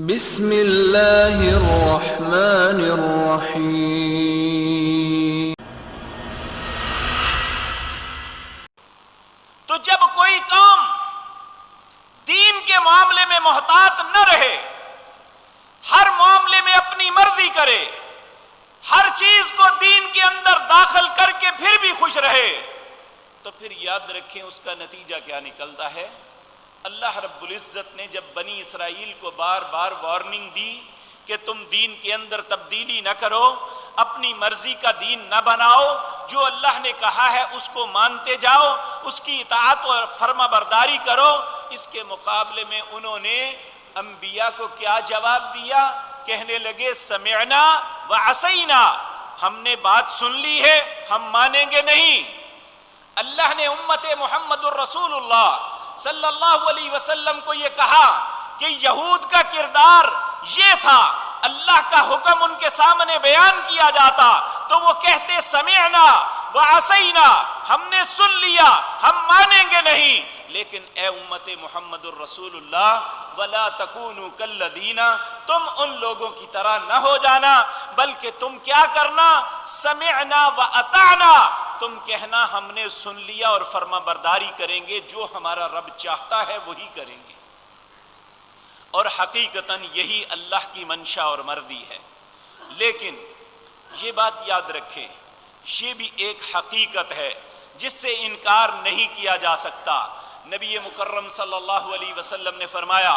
بسم اللہ الرحمن الرحیم۔ تو جب کوئی قوم دین کے معاملے میں محتاط نہ رہے، ہر معاملے میں اپنی مرضی کرے، ہر چیز کو دین کے اندر داخل کر کے پھر بھی خوش رہے، تو پھر یاد رکھیں اس کا نتیجہ کیا نکلتا ہے۔ اللہ رب العزت نے جب بنی اسرائیل کو بار بار وارننگ دی کہ تم دین کے اندر تبدیلی نہ کرو، اپنی مرضی کا دین نہ بناؤ، جو اللہ نے کہا ہے اس کو مانتے جاؤ، اس کی اطاعت اور فرما برداری کرو، اس کے مقابلے میں انہوں نے انبیاء کو کیا جواب دیا؟ کہنے لگے سمعنا وعصینا، ہم نے بات سن لی ہے، ہم مانیں گے نہیں۔ اللہ نے امت محمد الرسول اللہ صلی اللہ علیہ وسلم کو یہ کہا کہ یہود کا کردار یہ تھا، اللہ کا حکم ان کے سامنے بیان کیا جاتا تو وہ کہتے سمعنا وعصینا، ہم نے سن لیا، ہم مانیں گے نہیں۔ لیکن اے امت محمد الرسول اللہ ولا تکونوا کالذین، تم ان لوگوں کی طرح نہ ہو جانا، بلکہ تم کیا کرنا؟ سمعنا واطعنا، تم کہنا ہم نے سن لیا اور فرما برداری کریں گے، جو ہمارا رب چاہتا ہے وہی کریں گے۔ اور حقیقتاً یہی اللہ کی منشا اور مرضی ہے۔ لیکن یہ بات یاد رکھیں، یہ بھی ایک حقیقت ہے جس سے انکار نہیں کیا جا سکتا۔ نبی مکرم صلی اللہ علیہ وسلم نے فرمایا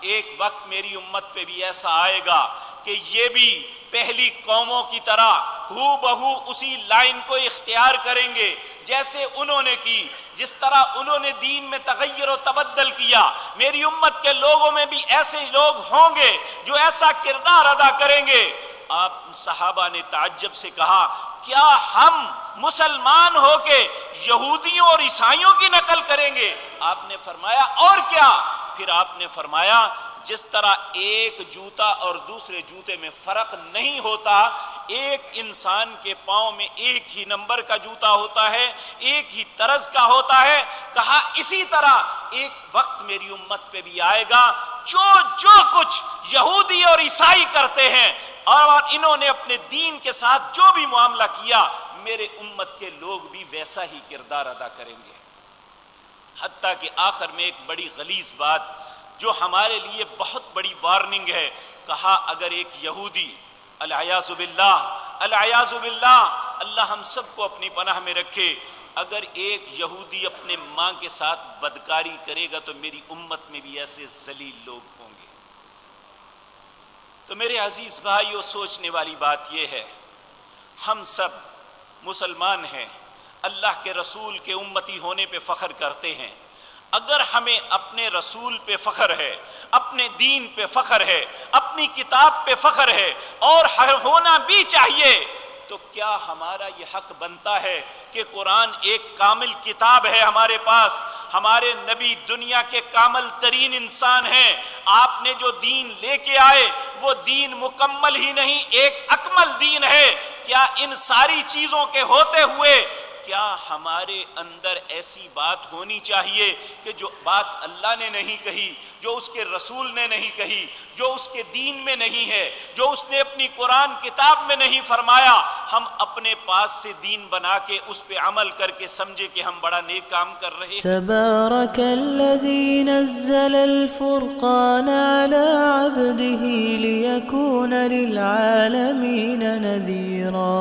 ایک وقت میری امت پہ بھی ایسا آئے گا کہ یہ بھی پہلی قوموں کی طرح ہو بہو اسی لائن کو اختیار کریں گے جیسے انہوں نے کی، جس طرح انہوں نے دین میں تغیر و تبدل کیا، میری امت کے لوگوں میں بھی ایسے لوگ ہوں گے جو ایسا کردار ادا کریں گے۔ آپ صحابہ نے تعجب سے کہا کیا ہم مسلمان ہو کے یہودیوں اور عیسائیوں کی نقل کریں گے؟ آپ نے فرمایا اور کیا؟ پھر آپ نے فرمایا جس طرح ایک جوتا اور دوسرے جوتے میں فرق نہیں ہوتا، ایک انسان کے پاؤں میں ایک ہی نمبر کا جوتا ہوتا ہے، ایک ہی طرز کا ہوتا ہے، کہا اسی طرح ایک وقت میری امت پہ بھی آئے گا جو کچھ یہودی اور عیسائی کرتے ہیں اور انہوں نے اپنے دین کے ساتھ جو بھی معاملہ کیا، میرے امت کے لوگ بھی ویسا ہی کردار ادا کریں گے۔ حتیٰ کہ آخر میں ایک بڑی غلیظ بات جو ہمارے لیے بہت بڑی وارننگ ہے، کہا اگر ایک یہودی العیاذ باللہ اللہ ہم سب کو اپنی پناہ میں رکھے، اگر ایک یہودی اپنے ماں کے ساتھ بدکاری کرے گا تو میری امت میں بھی ایسے ذلیل لوگ ہوں گے۔ تو میرے عزیز بھائیو، سوچنے والی بات یہ ہے، ہم سب مسلمان ہیں، اللہ کے رسول کے امتی ہونے پہ فخر کرتے ہیں۔ اگر ہمیں اپنے رسول پہ فخر ہے، اپنے دین پہ فخر ہے، اپنی کتاب پہ فخر ہے اور ہونا بھی چاہیے، تو کیا ہمارا یہ حق بنتا ہے کہ قرآن ایک کامل کتاب ہے ہمارے پاس، ہمارے نبی دنیا کے کامل ترین انسان ہیں، آپ نے جو دین لے کے آئے وہ دین مکمل ہی نہیں ایک اکمل دین ہے، کیا ان ساری چیزوں کے ہوتے ہوئے کیا ہمارے اندر ایسی بات ہونی چاہیے کہ جو بات اللہ نے نہیں کہی، جو اس کے رسول نے نہیں کہی، جو اس کے دین میں نہیں ہے، جو اس نے اپنی قرآن کتاب میں نہیں فرمایا، ہم اپنے پاس سے دین بنا کے اس پہ عمل کر کے سمجھے کہ ہم بڑا نیک کام کر رہے ہیں؟ تبارک الذی نزل الفرقان علی عبده لیکون للعالمین نذیرا۔